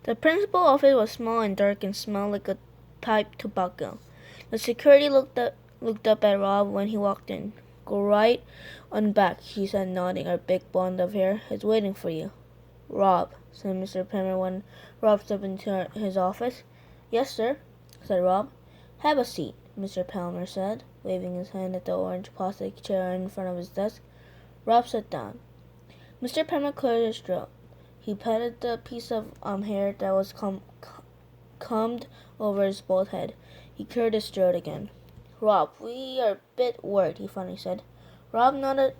The principal's office was small and dark and smelled like a pipe tobacco. The security looked up at Rob when he walked in. Go right on back, he said, nodding. Our big blonde of hair is waiting for you. Rob, said Mr. Palmer when Rob stepped into his office. Yes, sir, said Rob. Have a seat, Mr. Palmer said, waving his hand at the orange plastic chair in front of his desk. Rob sat down. Mr. Palmer cleared his throat. He patted the piece of hair that was combed over his bald head. He cleared his throat again. Rob, we are a bit worried, he finally said. Rob nodded.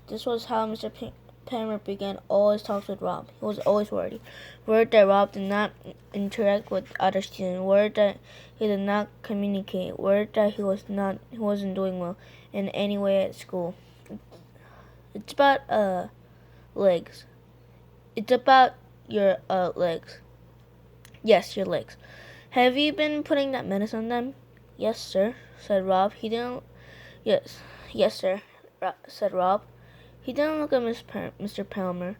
This was how Mr. Palmer began all his talks with Rob. He was always worried. Worried that Rob did not interact with other students. Worried that he did not communicate. Worried that he wasn't doing well in any way at school. It's about legs. It's about your legs. Yes, your legs. Have you been putting that medicine on them? Yes, sir, said Rob. He didn't. Yes, sir, said Rob. He didn't look at Mr. Palmer.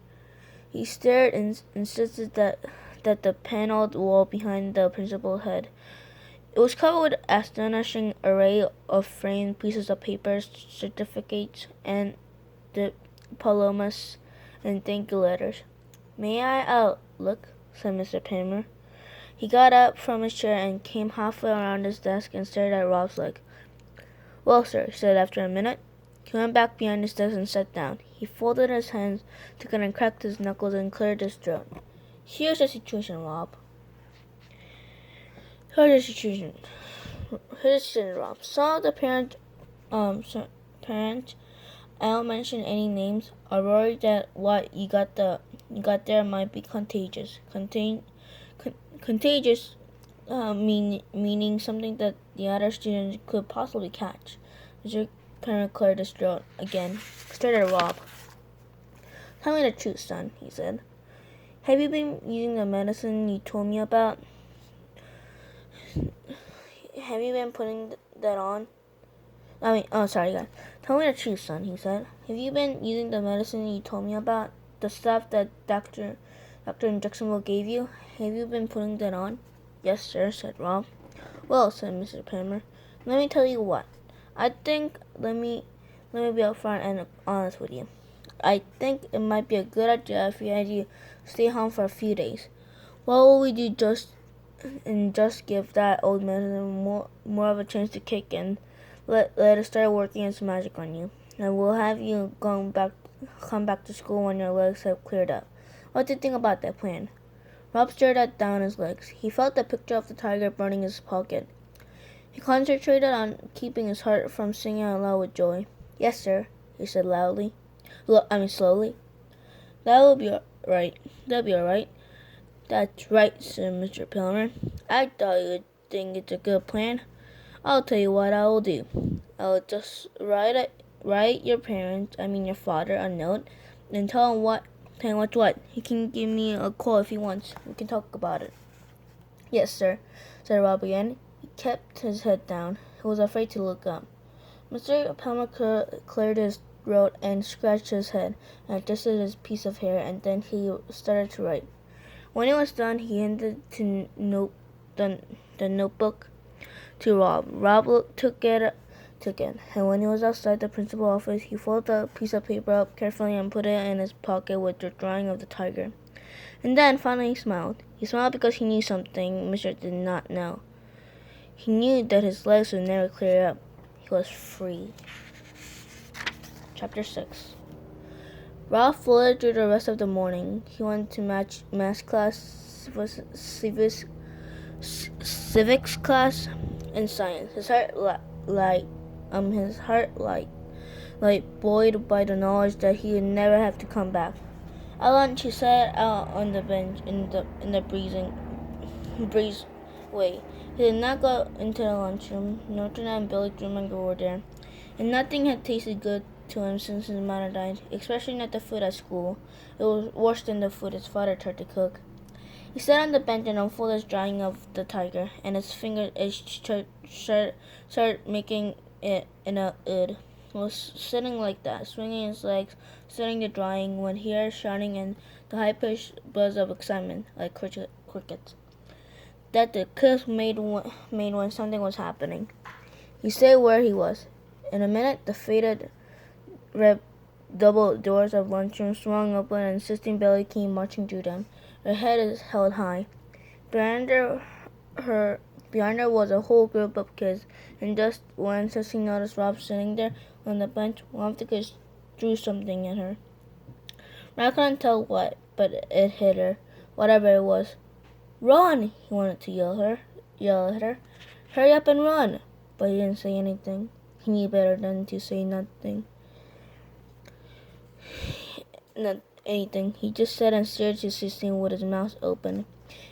He stared and insisted that the paneled wall behind the principal's head. It was covered with an astonishing array of framed pieces of paper, certificates, and diplomas and thank you letters. May I look? Said Mr. Palmer. He got up from his chair and came halfway around his desk and stared at Rob's leg. Well, sir, he said after a minute. He went back behind his desk and sat down. He folded his hands together and cracked his knuckles and cleared his throat. Here's the situation, Rob. Here's the situation, Rob. Some of the parents, I don't mention any names, are worried that what you got there might be contagious. Contagious, meaning something that the other students could possibly catch. Mr. Palmer cleared his throat again, stared at Rob. Tell me the truth, son, he said. Have you been using the medicine you told me about? Have you been putting that on? Sorry, guys. Tell me the truth, son, he said. Have you been using the medicine you told me about? The stuff that Dr. in Jacksonville gave you? Have you been putting that on? Yes, sir, said Rob. Well, said Mr. Palmer, let me tell you what. I think, let me be upfront and honest with you. I think it might be a good idea if we had you stay home for a few days. What will we do just give that old medicine more of a chance to kick in? Let it start working its magic on you. And we'll have you come back to school when your legs have cleared up. What do you think about that plan? Rob stared down his legs. He felt the picture of the tiger burning his pocket. He concentrated on keeping his heart from singing out loud with joy. Yes, sir, he said slowly. That'll be all right. That's right, said Mr. Palmer. I thought you'd think it's a good plan. I'll tell you what I will do. I'll just write your father, a note, and tell him what's what. He can give me a call if he wants. We can talk about it. Yes, sir, said Rob again. He kept his head down. He was afraid to look up. Mr. Palmer cleared his throat and scratched his head and adjusted his piece of hair, and then he started to write. When he was done, he handed the notebook to Rob. Rob took it, and when he was outside the principal's office, he folded the piece of paper up carefully and put it in his pocket with the drawing of the tiger. And then, finally, he smiled. He smiled because he knew something Mr. did not know. He knew that his legs would never clear up. He was free. Chapter 6. Rob floated through the rest of the morning. He went to math class, civics class, and science. His heart light buoyed by the knowledge that he would never have to come back. At lunch, he sat out on the bench in the breezeway. He did not go into the lunchroom. Norton and Billy Drummond were there, and nothing had tasted good to him since his mother died, especially not the food at school. It was worse than the food his father tried to cook. He sat on the bench and unfolded his drawing of the tiger, and his fingers started making it in a was sitting like that, swinging his legs, studying the drawing, when he heard shouting and the high-pitched buzz of excitement, like crickets, that the kids made when something was happening. He stayed where he was. In a minute, the faded red double doors of lunchroom swung open and Sister Billy came marching through them. Her head is held high. Behind her was a whole group of kids, and just when Sister noticed Rob sitting there on the bench, one of the kids threw something at her. Rob couldn't tell what, but it hit her, whatever it was. "Run!" he wanted to yell at her. "Hurry up and run!" But he didn't say anything. He knew better than to say nothing. Not anything. He just sat and stared at Sister with his mouth open.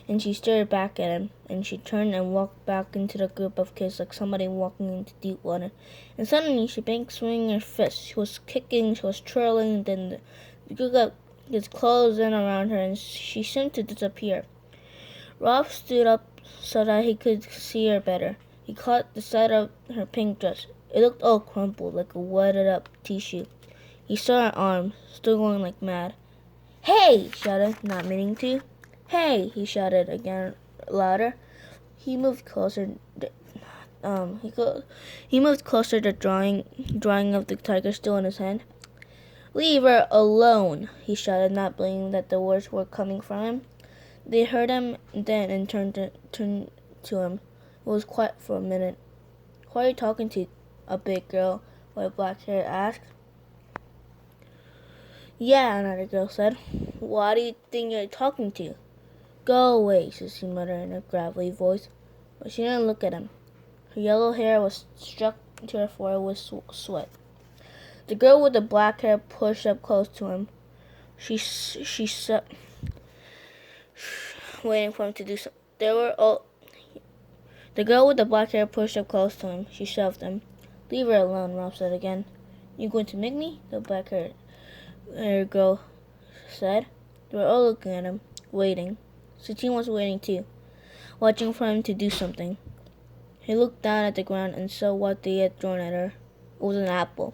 And she stared back at him, and she turned and walked back into the group of kids like somebody walking into deep water. And suddenly she began swinging her fists. She was kicking, she was twirling, then the group of kids closed in around her, and she seemed to disappear. Rob stood up so that he could see her better. He caught the side of her pink dress. It looked all crumpled, like a wetted-up tissue. He saw her arms, still going like mad. "Hey!" he shouted, not meaning to. "Hey!" he shouted again, louder. He moved closer. He moved closer, the drawing of the tiger still in his hand. "Leave her alone!" he shouted, not believing that the words were coming from him. They heard him then and turned to him. It was quiet for a minute. "Who are you talking to?" a big girl with black hair asked. "Yeah," another girl said. "What do you think you're talking to?" "Go away," Sissy muttered in a gravelly voice. But she didn't look at him. Her yellow hair was struck to her forehead with sweat. The girl with the black hair pushed up close to him. She sat, waiting for him to do something. The girl with the black hair pushed up close to him. She shoved him. "Leave her alone," Rob said again. "You going to make me?" the black hair girl said. They were all looking at him, waiting. Satine was waiting too, watching for him to do something. He looked down at the ground and saw what they had thrown at her. It was an apple.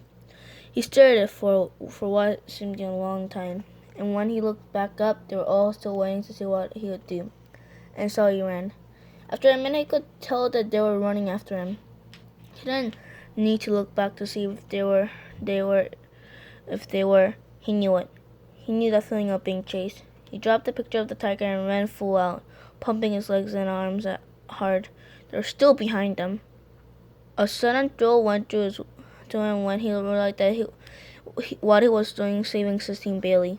He stared at it for what seemed a long time, and when he looked back up, they were all still waiting to see what he would do. And so he ran. After a minute, he could tell that they were running after him. He didn't need to look back to see if they were. He knew it. He knew that feeling of being chased. He dropped the picture of the tiger and ran full out, pumping his legs and arms hard. They were still behind them. A sudden thrill went through him when he realized that what he was doing, saving Sistine Bailey.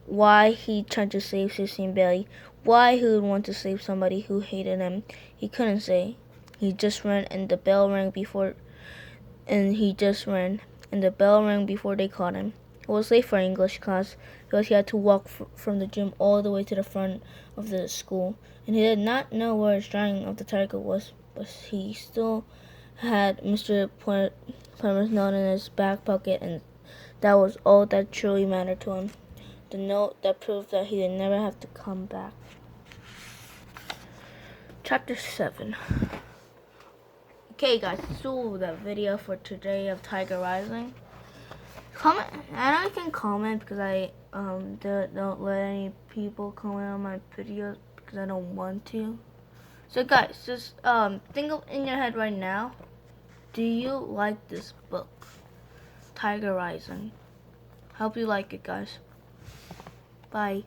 Why he tried to save Sistine Bailey. Why he would want to save somebody who hated him. He couldn't say. He just ran, and the bell rang before. And he just ran, and the bell rang before they caught him. It was late for English class because he had to walk from the gym all the way to the front of the school, and he did not know where his drawing of the tiger was, but he still had Mr. Plummer's note in his back pocket, and that was all that truly mattered to him. The note that proved that he would never have to come back. Chapter 7. Okay guys, so the video for today of Tiger Rising. Comment. I know you can comment because I don't let any people comment on my videos because I don't want to. So guys, just think of in your head right now. Do you like this book, Tiger Rising? Hope you like it, guys. Bye.